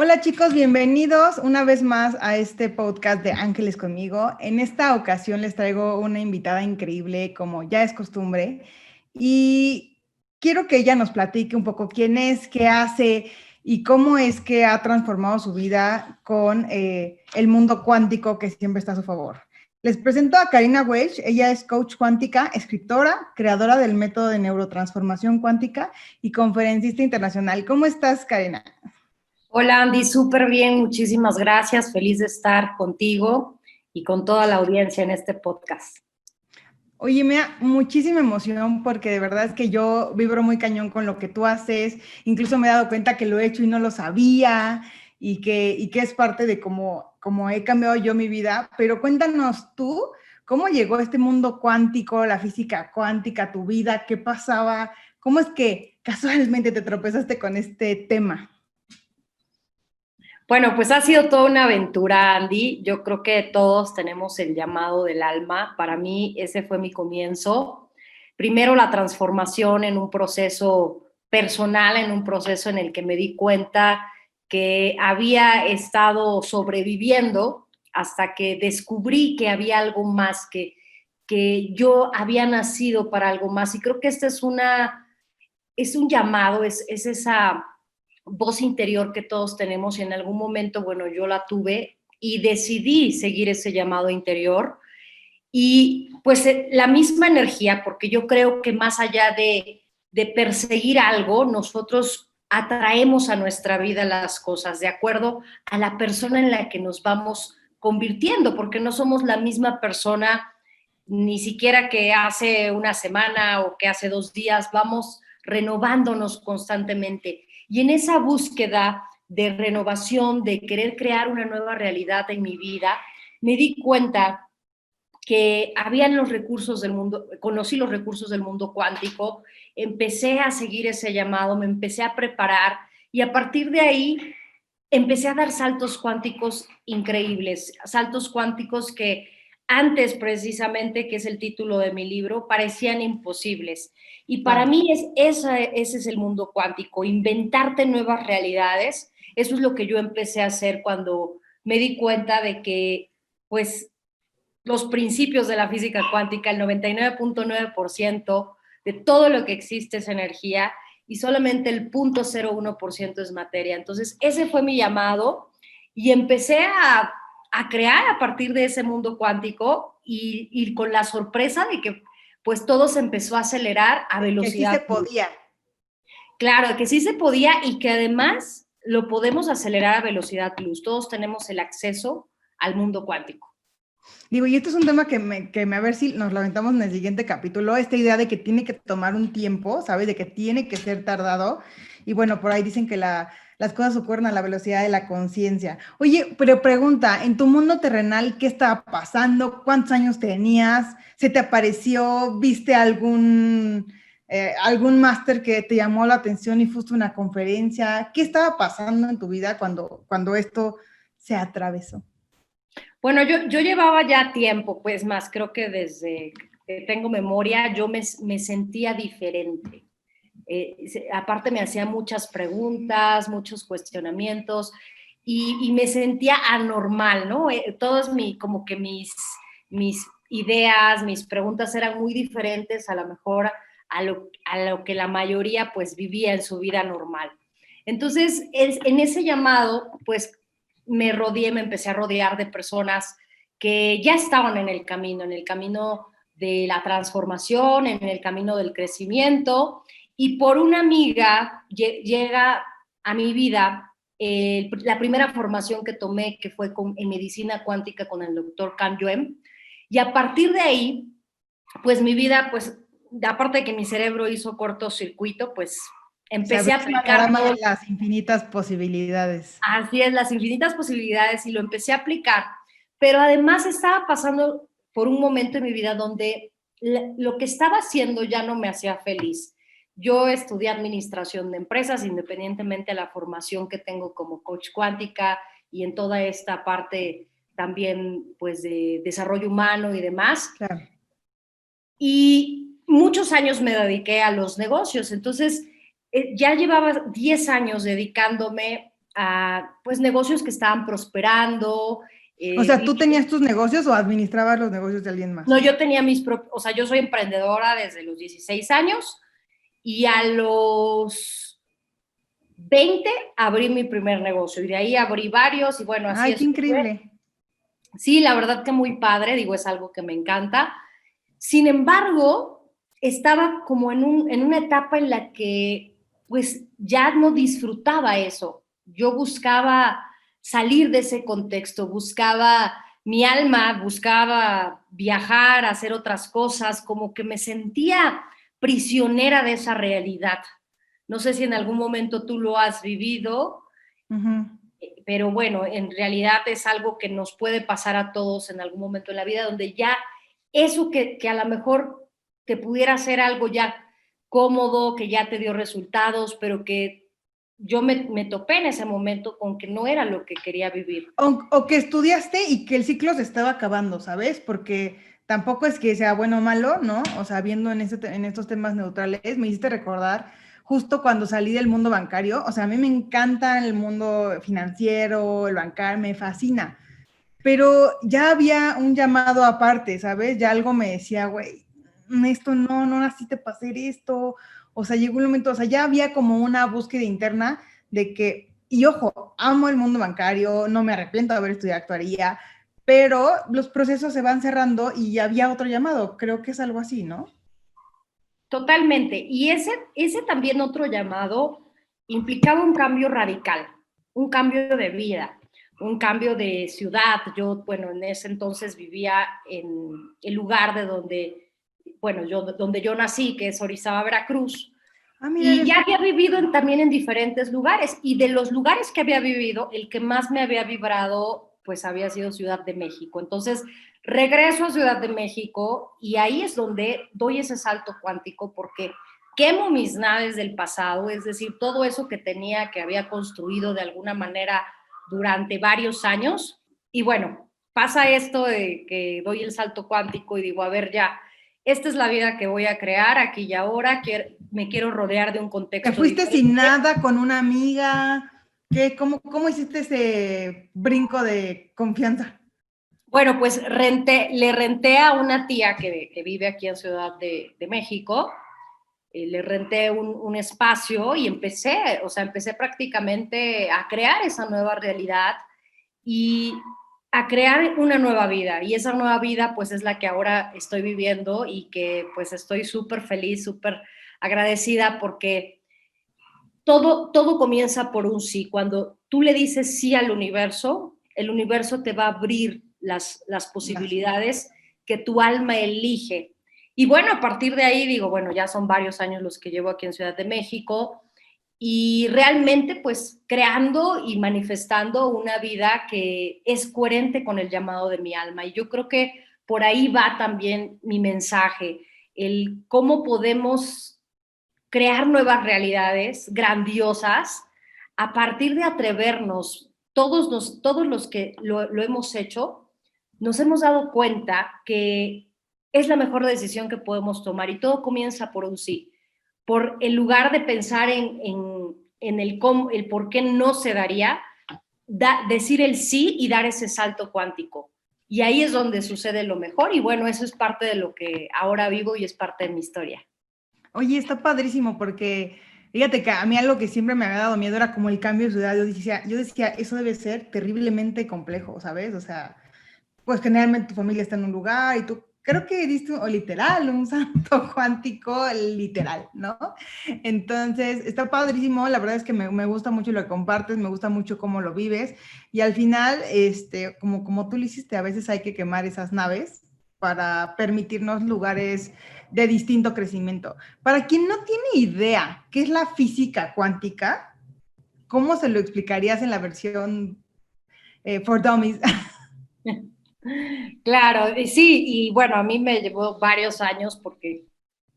Hola chicos, bienvenidos una vez más a este podcast de Ángeles conmigo. En esta ocasión les traigo una invitada increíble, como ya es costumbre, y quiero que ella nos platique un poco quién es, qué hace y cómo es que ha transformado su vida con el mundo cuántico que siempre está a su favor. Les presento a Karina Welch. Ella es coach cuántica, escritora, creadora del método de neurotransformación cuántica y conferencista internacional. ¿Cómo estás, Karina? Hola Andy, súper bien, muchísimas gracias, feliz de estar contigo y con toda la audiencia en este podcast. Oye, me da muchísima emoción porque de verdad es que yo vibro muy cañón con lo que tú haces. Incluso me he dado cuenta que lo he hecho y no lo sabía y que es parte de cómo he cambiado yo mi vida. Pero cuéntanos tú, ¿cómo llegó este mundo cuántico, la física cuántica a tu vida? ¿Qué pasaba? ¿Cómo es que casualmente te tropezaste con este tema? Bueno, pues ha sido toda una aventura, Andy. Yo creo que todos tenemos el llamado del alma. Para mí ese fue mi comienzo. Primero la transformación en un proceso personal, en un proceso en el que me di cuenta que había estado sobreviviendo hasta que descubrí que había algo más, que yo había nacido para algo más. Y creo que esta es un llamado, es esa voz interior que todos tenemos y en algún momento, bueno, yo la tuve y decidí seguir ese llamado interior y pues la misma energía, porque yo creo que más allá de perseguir algo, nosotros atraemos a nuestra vida las cosas de acuerdo a la persona en la que nos vamos convirtiendo, porque no somos la misma persona ni siquiera que hace una semana o que hace 2 días, vamos renovándonos constantemente. Y en esa búsqueda de renovación, de querer crear una nueva realidad en mi vida, me di cuenta que habían los recursos del mundo, conocí los recursos del mundo cuántico, empecé a seguir ese llamado, me empecé a preparar y a partir de ahí empecé a dar saltos cuánticos increíbles, saltos cuánticos que antes precisamente, que es el título de mi libro, parecían imposibles. Y para Claro. mí ese es el mundo cuántico, inventarte nuevas realidades. Eso es lo que yo empecé a hacer cuando me di cuenta de que, pues, los principios de la física cuántica, el 99.9% de todo lo que existe es energía y solamente el 0.01% es materia. Entonces, ese fue mi llamado y empecé a crear a partir de ese mundo cuántico y con la sorpresa de que pues todo se empezó a acelerar a Que sí velocidad. se podía. Claro, que sí se podía y que además lo podemos acelerar a velocidad luz. Todos tenemos el acceso al mundo cuántico. Digo, y esto es un tema que a ver si nos lo aventamos en el siguiente capítulo, esta idea de que tiene que tomar un tiempo, ¿sabes? De que tiene que ser tardado. Y bueno, por ahí dicen que las cosas ocurren a la velocidad de la conciencia. Oye, pero pregunta, en tu mundo terrenal, ¿qué estaba pasando? ¿Cuántos años tenías? ¿Se te apareció? ¿Viste algún máster que te llamó la atención y fuiste a una conferencia? ¿Qué estaba pasando en tu vida cuando esto se atravesó? Bueno, yo llevaba ya tiempo, pues más, creo que desde que tengo memoria, yo me sentía diferente. Aparte me hacía muchas preguntas, muchos cuestionamientos y me sentía anormal, ¿no? Todas como que mis ideas, mis preguntas eran muy diferentes a lo mejor a lo que la mayoría pues vivía en su vida normal. Entonces, en ese llamado, pues me empecé a rodear de personas que ya estaban en el camino de la transformación, en el camino del crecimiento, y por una amiga llega a mi vida la primera formación que tomé, que fue en medicina cuántica con el doctor Can Yuem, y a partir de ahí, pues mi vida, pues aparte de que mi cerebro hizo cortocircuito, pues Se empecé abrió a el aplicar panorama de todo. las infinitas posibilidades. Así es, las infinitas posibilidades y lo empecé a aplicar, pero además estaba pasando por un momento en mi vida donde lo que estaba haciendo ya no me hacía feliz. Yo estudié administración de empresas, independientemente de la formación que tengo como coach cuántica y en toda esta parte también pues de desarrollo humano y demás. Claro. Y muchos años me dediqué a los negocios, entonces ya llevaba 10 años dedicándome pues negocios que estaban prosperando. O sea, ¿tú tenías tus negocios o administrabas los negocios de alguien más? No, yo tenía mis propios, o sea, yo soy emprendedora desde los 16 años y a los 20 abrí mi primer negocio y de ahí abrí varios y bueno, así ¡Ay, es. qué increíble! Sí, la verdad que muy padre, digo, es algo que me encanta. Sin embargo, estaba como en una etapa en la que pues ya no disfrutaba eso. Yo buscaba salir de ese contexto, buscaba mi alma, buscaba viajar, hacer otras cosas, como que me sentía prisionera de esa realidad. No sé si en algún momento tú lo has vivido, pero bueno, en realidad es algo que nos puede pasar a todos en algún momento en la vida, donde ya eso que a lo mejor te pudiera hacer algo ya cómodo, que ya te dio resultados, pero que yo me topé en ese momento con que no era lo que quería vivir. O que estudiaste y que el ciclo se estaba acabando, ¿sabes? Porque tampoco es que sea bueno o malo, ¿no? O sea, viendo en estos temas neutrales, me hiciste recordar justo cuando salí del mundo bancario. O sea, a mí me encanta el mundo financiero, el bancario, me fascina. Pero ya había un llamado aparte, ¿sabes? Ya algo me decía, güey, esto no naciste para hacer esto. O sea, llegó un momento, o sea, ya había como una búsqueda interna de que, y ojo, amo el mundo bancario, no me arrepiento de haber estudiado actuaría, pero los procesos se van cerrando y ya había otro llamado. Creo que es algo así, ¿no? Totalmente. Y ese también otro llamado implicaba un cambio radical, un cambio de vida, un cambio de ciudad. Yo, bueno, en ese entonces vivía en el lugar de donde, bueno, donde yo nací, que es Orizaba, Veracruz. Ah, mira, Y ya había vivido también en diferentes lugares. Y de los lugares que había vivido, el que más me había vibrado, pues había sido Ciudad de México. Entonces, regreso a Ciudad de México y ahí es donde doy ese salto cuántico porque quemo mis naves del pasado, es decir, todo eso que tenía, que había construido de alguna manera durante varios años. Y bueno, pasa esto de que doy el salto cuántico y digo, a ver, ya, esta es la vida que voy a crear aquí y ahora, me quiero rodear de un te contexto fuiste diferente. sin nada con una amiga. ¿Cómo hiciste ese brinco de confianza? Bueno, pues le renté a una tía que vive aquí en Ciudad de México, le renté un espacio y empecé prácticamente a crear esa nueva realidad y a crear una nueva vida. Y esa nueva vida pues es la que ahora estoy viviendo y que pues estoy súper feliz, súper agradecida porque todo comienza por un sí. Cuando tú le dices sí al universo, el universo te va a abrir las posibilidades que tu alma elige. Y bueno, a partir de ahí digo, bueno, ya son varios años los que llevo aquí en Ciudad de México y realmente pues creando y manifestando una vida que es coherente con el llamado de mi alma. Y yo creo que por ahí va también mi mensaje, el cómo podemos crear nuevas realidades grandiosas a partir de atrevernos. Todos los que lo hemos hecho, nos hemos dado cuenta que es la mejor decisión que podemos tomar y todo comienza por un sí. Por el lugar de pensar en el por qué no se daría, decir el sí y dar ese salto cuántico. Y ahí es donde sucede lo mejor y bueno, eso es parte de lo que ahora vivo y es parte de mi historia. Oye, está padrísimo porque fíjate que a mí algo que siempre me había dado miedo era como el cambio de ciudad. Yo decía, eso debe ser terriblemente complejo, ¿sabes? O sea, pues generalmente tu familia está en un lugar y tú creo que diste o literal un salto cuántico literal, ¿no? Entonces, está padrísimo, la verdad es que me gusta mucho lo que compartes, me gusta mucho cómo lo vives y al final, como tú lo hiciste, a veces hay que quemar esas naves para permitirnos lugares de distinto crecimiento. Para quien no tiene idea qué es la física cuántica, ¿cómo se lo explicarías en la versión for dummies? Claro, y sí, y bueno, a mí me llevó varios años porque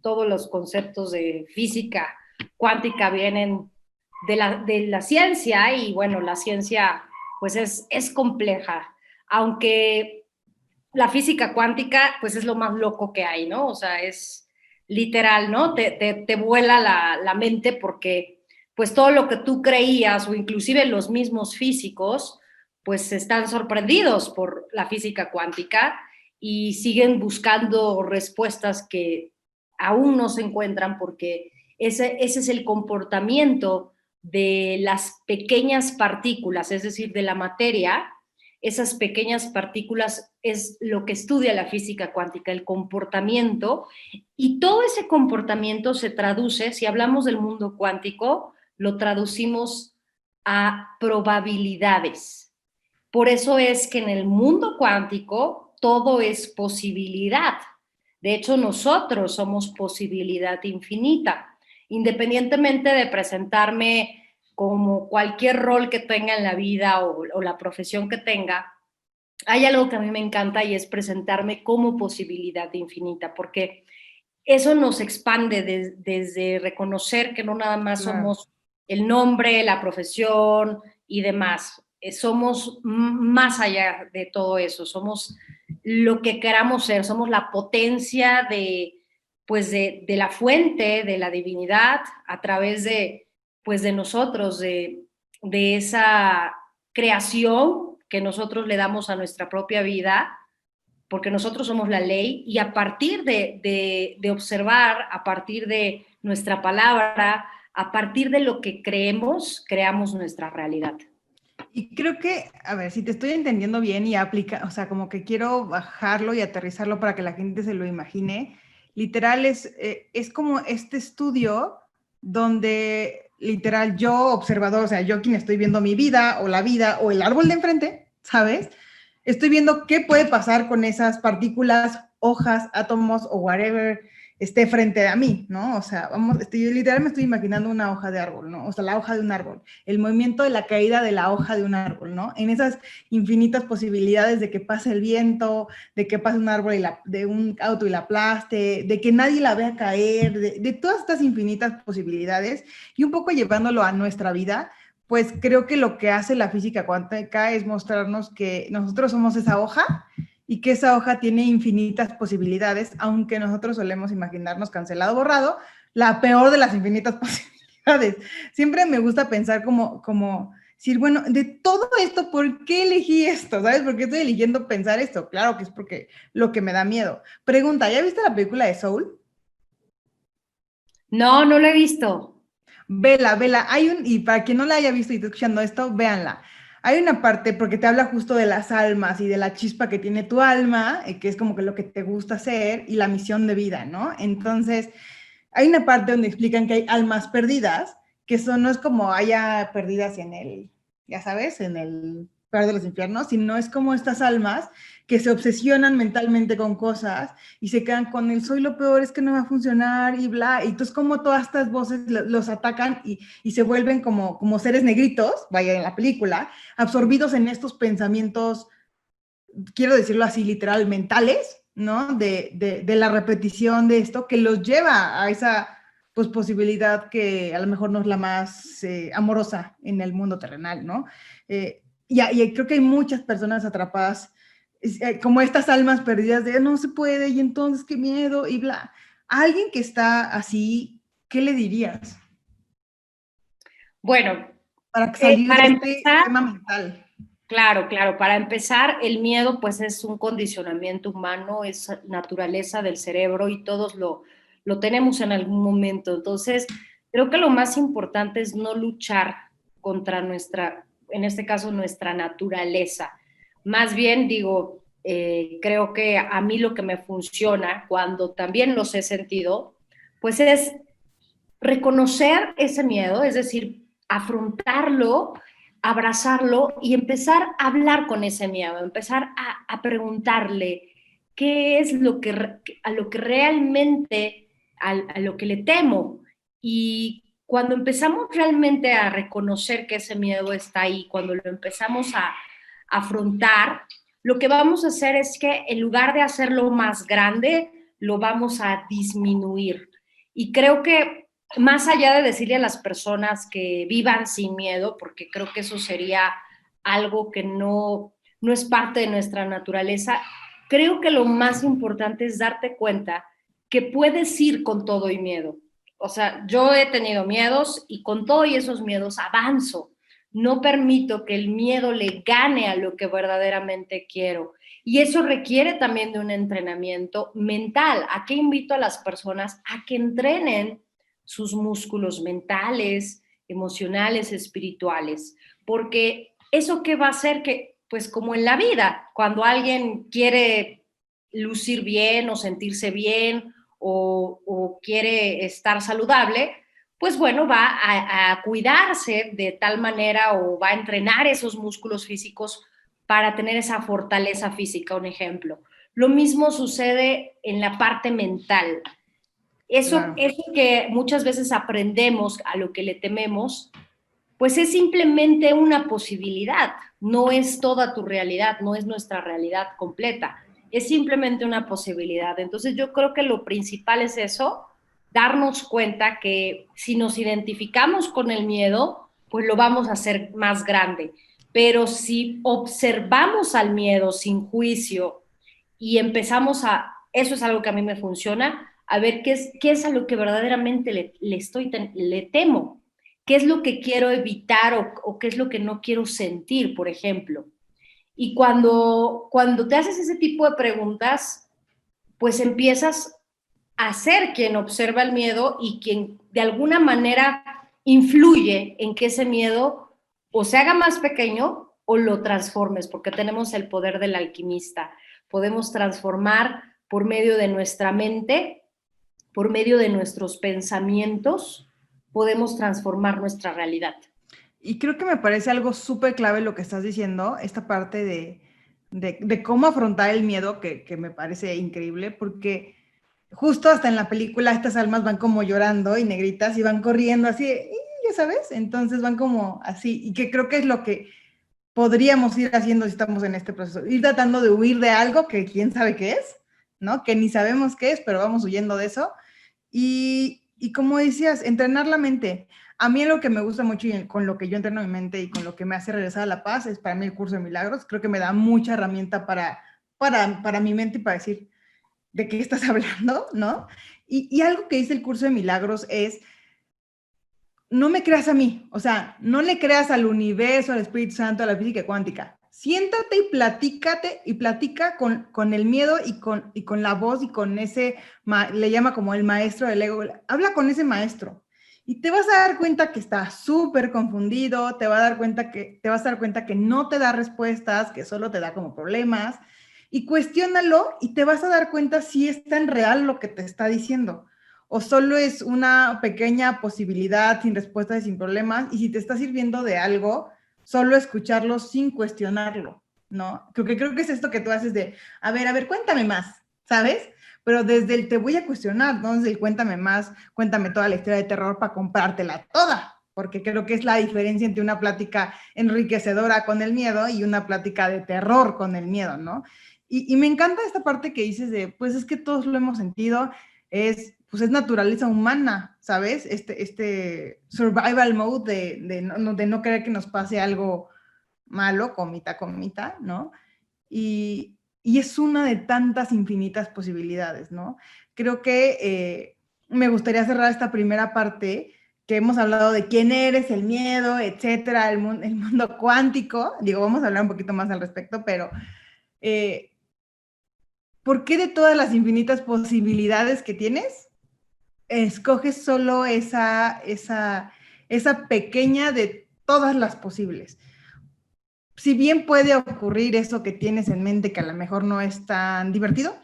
todos los conceptos de física cuántica vienen de la ciencia y bueno, la ciencia pues es compleja, aunque la física cuántica pues es lo más loco que hay, ¿no? O sea, es literal, ¿no? Te vuela la mente porque pues todo lo que tú creías, o inclusive los mismos físicos, pues están sorprendidos por la física cuántica y siguen buscando respuestas que aún no se encuentran, porque ese es el comportamiento de las pequeñas partículas, es decir, de la materia. Esas pequeñas partículas es lo que estudia la física cuántica, el comportamiento, y todo ese comportamiento se traduce, si hablamos del mundo cuántico, lo traducimos a probabilidades. Por eso es que en el mundo cuántico todo es posibilidad. De hecho, nosotros somos posibilidad infinita. Independientemente de presentarme como cualquier rol que tenga en la vida o la profesión que tenga, hay algo que a mí me encanta y es presentarme como posibilidad infinita, porque eso nos expande desde reconocer que no nada más Claro. somos el nombre, la profesión y demás. Somos más allá de todo eso, somos lo que queramos ser, somos la potencia pues de la fuente, de la divinidad, a través pues de nosotros, de esa creación que nosotros le damos a nuestra propia vida, porque nosotros somos la ley, y a partir de observar, a partir de nuestra palabra, a partir de lo que creemos, creamos nuestra realidad. Y creo que, a ver, si te estoy entendiendo bien y aplica, o sea, como que quiero bajarlo y aterrizarlo para que la gente se lo imagine, literal es como este estudio donde literal yo, observador, o sea, yo quien estoy viendo mi vida o el árbol de enfrente, ¿sabes? Estoy viendo qué puede pasar con esas partículas, hojas, átomos o whatever esté frente a mí, ¿no? O sea, literal me estoy imaginando una hoja de árbol, ¿no? O sea, la hoja de un árbol, el movimiento de la caída de la hoja de un árbol, ¿no? En esas infinitas posibilidades de que pase el viento, de que pase un árbol de un auto y la aplaste, de que nadie la vea caer, de todas estas infinitas posibilidades, y un poco llevándolo a nuestra vida, pues creo que lo que hace la física cuántica es mostrarnos que nosotros somos esa hoja y que esa hoja tiene infinitas posibilidades, aunque nosotros solemos imaginarnos cancelado, borrado, la peor de las infinitas posibilidades. Siempre me gusta pensar como decir, bueno, de todo esto, ¿por qué elegí esto? ¿Sabes? ¿Por qué estoy eligiendo pensar esto? Claro que es porque lo que me da miedo. Pregunta, ¿ya viste la película de Soul? No, no lo he visto. Vela, vela. Y para quien no la haya visto y esté escuchando esto, véanla. Hay una parte, porque te habla justo de las almas y de la chispa que tiene tu alma, que es como que lo que te gusta hacer y la misión de vida, ¿no? Entonces, hay una parte donde explican que hay almas perdidas, que no es como haya perdidas en ya sabes, en el peor de los infiernos, sino es como estas almas que se obsesionan mentalmente con cosas y se quedan con el soy lo peor, es que no va a funcionar y bla, y entonces como todas estas voces los atacan y se vuelven como seres negritos, vaya en la película, absorbidos en estos pensamientos, quiero decirlo así, literal, mentales, ¿no? De la repetición de esto que los lleva a esa pues, posibilidad que a lo mejor no es la más amorosa en el mundo terrenal, ¿no? Y creo que hay muchas personas atrapadas, como estas almas perdidas de no se puede y entonces qué miedo y bla. A alguien que está así, ¿qué le dirías? Bueno, Para salir para de este empezar, tema mental. claro, claro, para empezar, el miedo pues es un condicionamiento humano, es naturaleza del cerebro y todos lo tenemos en algún momento. Entonces, creo que lo más importante es no luchar contra nuestra, en este caso, nuestra naturaleza. Más bien, digo, creo que a mí lo que me funciona cuando también los he sentido, pues es reconocer ese miedo, es decir, afrontarlo, abrazarlo y empezar a hablar con ese miedo, empezar a preguntarle qué es a lo que realmente, a lo que le temo. Y cuando empezamos realmente a reconocer que ese miedo está ahí, cuando lo empezamos a afrontar, lo que vamos a hacer es que en lugar de hacerlo más grande, lo vamos a disminuir. Y creo que más allá de decirle a las personas que vivan sin miedo, porque creo que eso sería algo que no es parte de nuestra naturaleza, creo que lo más importante es darte cuenta que puedes ir con todo y miedo. O sea, yo he tenido miedos y con todos esos miedos avanzo. No permito que el miedo le gane a lo que verdaderamente quiero. Y eso requiere también de un entrenamiento mental. ¿A qué invito a las personas? A que entrenen sus músculos mentales, emocionales, espirituales. Porque eso que va a hacer que, pues como en la vida, cuando alguien quiere lucir bien o sentirse bien o quiere estar saludable, pues bueno, va a cuidarse de tal manera o va a entrenar esos músculos físicos para tener esa fortaleza física, un ejemplo. Lo mismo sucede en la parte mental. Claro. Eso que muchas veces aprendemos a lo que le tememos, pues es simplemente una posibilidad, no es toda tu realidad, no es nuestra realidad completa, es simplemente una posibilidad. Entonces yo creo que lo principal es eso, darnos cuenta que si nos identificamos con el miedo, pues lo vamos a hacer más grande. Pero si observamos al miedo sin juicio y empezamos a, eso es algo que a mí me funciona, a ver qué es a lo que verdaderamente le temo, qué es lo que quiero evitar o qué es lo que no quiero sentir, por ejemplo. Y cuando te haces ese tipo de preguntas, pues empiezas a ser quien observa el miedo y quien de alguna manera influye en que ese miedo o se haga más pequeño o lo transformes, porque tenemos el poder del alquimista. Podemos transformar por medio de nuestra mente, por medio de nuestros pensamientos, podemos transformar nuestra realidad. Y creo que me parece algo súper clave lo que estás diciendo, esta parte de cómo afrontar el miedo, que me parece increíble, porque justo hasta en la película estas almas van como llorando y negritas y van corriendo así, ya sabes, entonces van como así, y que creo que es lo que podríamos ir haciendo si estamos en este proceso, ir tratando de huir de algo que quién sabe qué es, ¿no? Que ni sabemos qué es, pero vamos huyendo de eso. Y como decías, entrenar la mente. A mí lo que me gusta mucho y con lo que yo entreno mi mente y con lo que me hace regresar a la paz es para mí el curso de milagros. Creo que me da mucha herramienta para mi mente y para decir de qué estás hablando, ¿no? Y algo que dice el curso de milagros es, no me creas a mí, o sea, no le creas al universo, al Espíritu Santo, a la física cuántica. Siéntate y platica con el miedo y con la voz y con ese, le llama como el maestro del ego. Habla con ese maestro y te vas a dar cuenta que está súper confundido, te vas a dar cuenta que no te da respuestas, que solo te da como problemas, y cuestiónalo y te vas a dar cuenta si es tan real lo que te está diciendo o solo es una pequeña posibilidad sin respuestas y sin problemas, y si te está sirviendo de algo, solo escucharlo sin cuestionarlo, ¿no? Creo que es esto que tú haces de, a ver, cuéntame más, ¿sabes? Pero desde el te voy a cuestionar, ¿no? Desde el cuéntame más, cuéntame toda la historia de terror para comprártela toda, porque creo que es la diferencia entre una plática enriquecedora con el miedo y una plática de terror con el miedo, ¿no? Y me encanta esta parte que dices de, pues es que todos lo hemos sentido, pues es naturaleza humana, ¿sabes? Este survival mode de no querer que nos pase algo malo, comita, ¿no? Y es una de tantas infinitas posibilidades, ¿no? Creo que me gustaría cerrar esta primera parte que hemos hablado de quién eres, el miedo, etcétera, el mundo cuántico. Digo, vamos a hablar un poquito más al respecto, pero ¿por qué de todas las infinitas posibilidades que tienes, escoges solo esa pequeña de todas las posibles? Si bien puede ocurrir eso que tienes en mente, que a lo mejor no es tan divertido,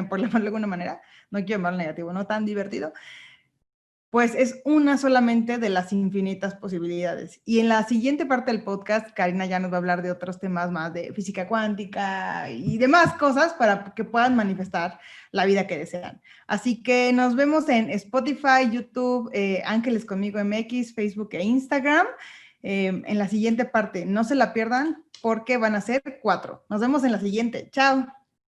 por llamarlo de alguna manera, no quiero llamarlo negativo, no tan divertido, pues es una solamente de las infinitas posibilidades. Y en la siguiente parte del podcast, Karina ya nos va a hablar de otros temas más de física cuántica y demás cosas para que puedan manifestar la vida que desean. Así que nos vemos en Spotify, YouTube, Ángeles Conmigo MX, Facebook e Instagram. En la siguiente parte, no se la pierdan porque van a ser 4. Nos vemos en la siguiente. Chao.